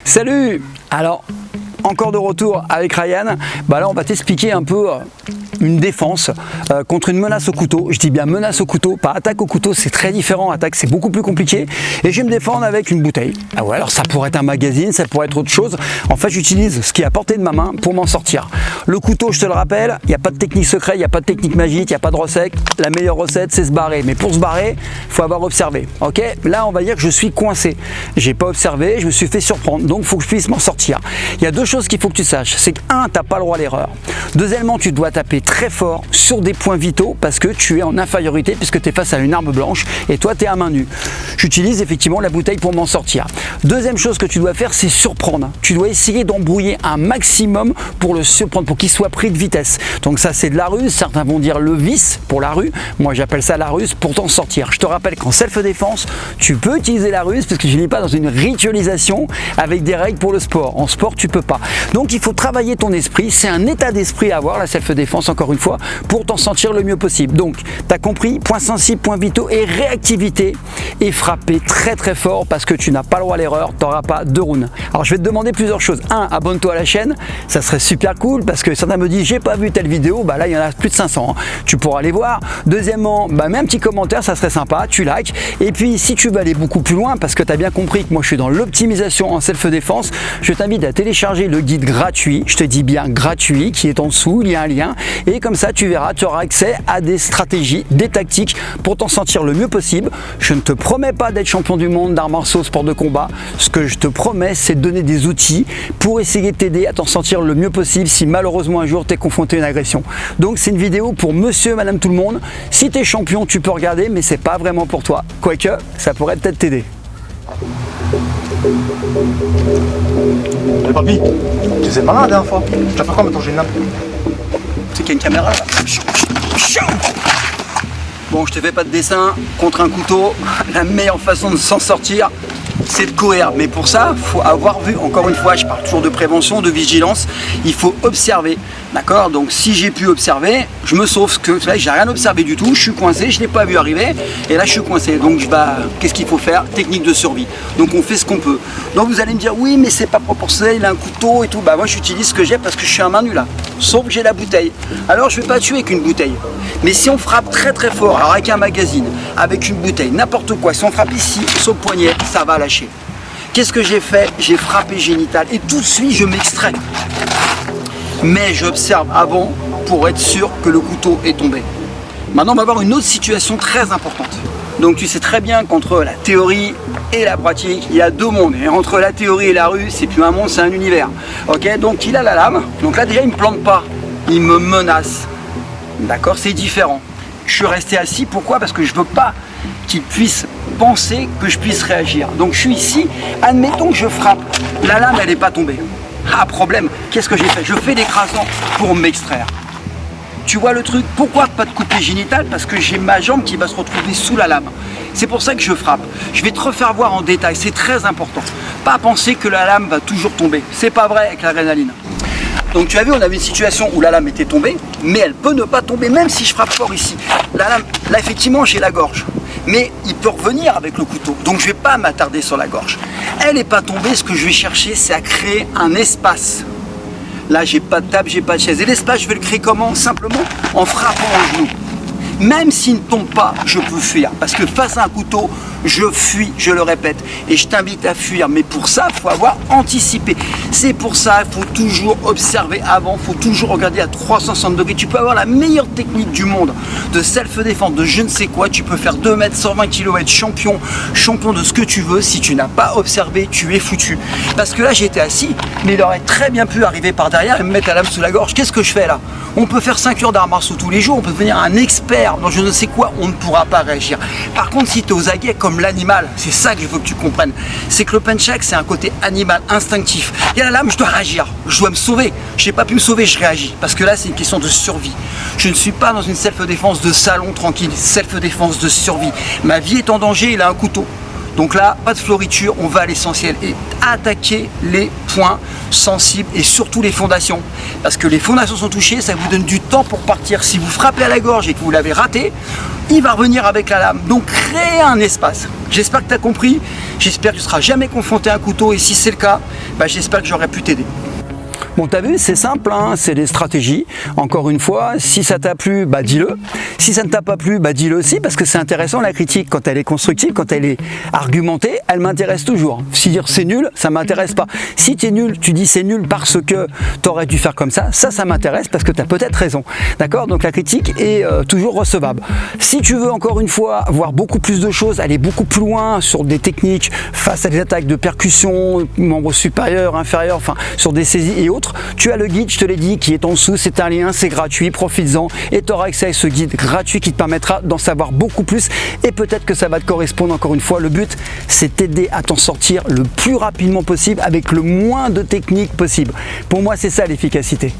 Salut! Alors, encore de retour avec Ryan. Là, on va t'expliquer un peu une défense contre une menace au couteau. Je dis bien menace au couteau, pas attaque au couteau, c'est très différent. Attaque, c'est beaucoup plus compliqué. Et je vais me défendre avec une bouteille. Ah ouais, alors ça pourrait être un magazine, ça pourrait être autre chose. En fait, j'utilise ce qui est à portée de ma main pour m'en sortir. Le couteau, je te le rappelle, il n'y a pas de technique secrète, il n'y a pas de technique magique, il n'y a pas de recette. La meilleure recette, c'est se barrer. Mais pour se barrer, il faut avoir observé. Ok? Là, on va dire que je suis coincé. J'ai pas observé, je me suis fait surprendre. Donc, il faut que je puisse m'en sortir. Il y a deux choses qu'il faut que tu saches. C'est que, un, tu n'as pas le droit à l'erreur. Deuxièmement, tu dois taper très fort sur des points vitaux parce que tu es en infériorité puisque tu es face à une arme blanche et toi tu es à main nue. J'utilise effectivement la bouteille pour m'en sortir. Deuxième chose que tu dois faire, c'est surprendre. Tu dois essayer d'embrouiller un maximum pour le surprendre, pour qu'il soit pris de vitesse. Donc ça c'est de la ruse, certains vont dire le vice pour la rue, moi j'appelle ça la ruse pour t'en sortir. Je te rappelle qu'en self-défense, tu peux utiliser la ruse parce que je n'ai pas dans une ritualisation avec des règles pour le sport. En sport tu peux pas. Donc il faut travailler ton esprit, c'est un état d'esprit à avoir la self-défense encore une fois, pour t'en sentir le mieux possible. Donc, tu as compris, points sensibles, points vitaux et réactivité et frapper très très fort parce que tu n'as pas le droit à l'erreur, tu n'auras pas de round. Alors, je vais te demander plusieurs choses. Un, abonne-toi à la chaîne, ça serait super cool parce que certains me disent j'ai pas vu telle vidéo, là il y en a plus de 500, tu pourras aller voir. Deuxièmement, mets un petit commentaire, ça serait sympa, tu likes. Et puis, si tu veux aller beaucoup plus loin parce que tu as bien compris que moi je suis dans l'optimisation en self-défense, je t'invite à télécharger le guide gratuit, je te dis bien gratuit, qui est en dessous, il y a un lien et comme ça tu verras, tu auras accès à des stratégies, des tactiques pour t'en sentir le mieux possible. Je ne te promets pas d'être champion du monde d'arts martiaux, sport de combat. Ce que je te promets, c'est de donner des outils pour essayer de t'aider à t'en sentir le mieux possible si malheureusement un jour tu es confronté à une agression. Donc c'est une vidéo pour monsieur, madame, tout le monde. Si tu es champion, tu peux regarder, mais c'est pas vraiment pour toi. Quoique, ça pourrait peut-être t'aider. Mais papy, tu faisais malin la dernière fois. Tu vas faire quoi maintenant, j'ai une lame? C'est qu'il y a une caméra là. Bon, je te fais pas de dessin. Contre un couteau, la meilleure façon de s'en sortir, c'est de courir. Mais pour ça, il faut avoir vu, encore une fois, je parle toujours de prévention, de vigilance, il faut observer. D'accord? Donc si j'ai pu observer, je me sauve. Parce que là, j'ai rien observé du tout, je suis coincé, je ne l'ai pas vu arriver, et là je suis coincé. Donc qu'est-ce qu'il faut faire? Technique de survie. Donc on fait ce qu'on peut. Donc vous allez me dire, oui, mais c'est pas proportionnel, il a un couteau et tout. Moi j'utilise ce que j'ai parce que je suis à main nue là. Sauf que j'ai la bouteille. Alors je vais pas tuer avec une bouteille. Mais si on frappe très très fort, alors avec un magazine, avec une bouteille, n'importe quoi, si on frappe ici, sur le poignet, ça va lâcher. Qu'est-ce que j'ai fait? J'ai frappé génital et tout de suite je m'extrais. Mais j'observe avant pour être sûr que le couteau est tombé. Maintenant, on va voir une autre situation très importante. Donc tu sais très bien qu'entre la théorie et la pratique, il y a deux mondes. Et entre la théorie et la rue, c'est plus un monde, c'est un univers. Ok, donc il a la lame. Donc là déjà, il ne me plante pas. Il me menace. D'accord, c'est différent. Je suis resté assis. Pourquoi? Parce que je ne veux pas qu'il puisse penser que je puisse réagir. Donc je suis ici. Admettons que je frappe. La lame, elle n'est pas tombée. Ah, problème. Qu'est-ce que j'ai fait? Je fais l'écrasement pour m'extraire. Tu vois le truc? Pourquoi pas de coupé génital? Parce que j'ai ma jambe qui va se retrouver sous la lame. C'est pour ça que je frappe. Je vais te refaire voir en détail, c'est très important. Pas penser que la lame va toujours tomber. C'est pas vrai avec l'adrénaline. Donc tu as vu, on avait une situation où la lame était tombée, mais elle peut ne pas tomber, même si je frappe fort ici. La lame, là effectivement j'ai la gorge, mais il peut revenir avec le couteau. Donc je ne vais pas m'attarder sur la gorge. Elle n'est pas tombée, ce que je vais chercher, c'est à créer un espace. Là, j'ai pas de table, j'ai pas de chaise. Et l'espace, je vais le créer comment? Simplement en frappant en genou. Même s'il ne tombe pas, je peux fuir. Parce que face à un couteau, je fuis, je le répète. Et je t'invite à fuir. Mais pour ça, il faut avoir anticipé. C'est pour ça qu'il faut toujours observer avant. Il faut toujours regarder à 360 degrés. Tu peux avoir la meilleure technique du monde de self-défense, de je ne sais quoi. Tu peux faire 2 mètres, 120 kg, être champion de ce que tu veux. Si tu n'as pas observé, tu es foutu. Parce que là, j'étais assis, mais il aurait très bien pu arriver par derrière et me mettre la lame sous la gorge. Qu'est-ce que je fais là? On peut faire 5 heures d'arts martiaux tous les jours. On peut devenir un expert dans je ne sais quoi, on ne pourra pas réagir. Par contre, si tu es aux aguets comme l'animal, c'est ça que je veux que tu comprennes, c'est que le punchak, c'est un côté animal, instinctif. Il y a la lame, je dois réagir, je dois me sauver. Je n'ai pas pu me sauver, je réagis. Parce que là, c'est une question de survie. Je ne suis pas dans une self-défense de salon tranquille, self-défense de survie. Ma vie est en danger, il a un couteau. Donc là, pas de floriture, on va à l'essentiel et attaquer les points sensibles et surtout les fondations. Parce que les fondations sont touchées, ça vous donne du temps pour partir. Si vous frappez à la gorge et que vous l'avez raté, il va revenir avec la lame. Donc créez un espace. J'espère que tu as compris, j'espère que tu ne seras jamais confronté à un couteau et si c'est le cas, j'espère que j'aurais pu t'aider. Bon, t'as vu, c'est simple, hein, c'est des stratégies. Encore une fois, si ça t'a plu, dis-le. Si ça ne t'a pas plu, dis-le aussi, parce que c'est intéressant, la critique, quand elle est constructive, quand elle est argumentée, elle m'intéresse toujours. Si dire c'est nul, ça m'intéresse pas. Si t'es nul, tu dis c'est nul parce que t'aurais dû faire comme ça m'intéresse parce que t'as peut-être raison. D'accord? Donc la critique est toujours recevable. Si tu veux, encore une fois, voir beaucoup plus de choses, aller beaucoup plus loin sur des techniques face à des attaques de percussion, membres supérieurs, inférieurs, enfin, sur des saisies et autres, tu as le guide, je te l'ai dit, qui est en dessous, c'est un lien, c'est gratuit, profites-en et tu auras accès à ce guide gratuit qui te permettra d'en savoir beaucoup plus et peut-être que ça va te correspondre. Encore une fois, le but, c'est t'aider à t'en sortir le plus rapidement possible avec le moins de techniques possible. Pour moi, c'est ça l'efficacité.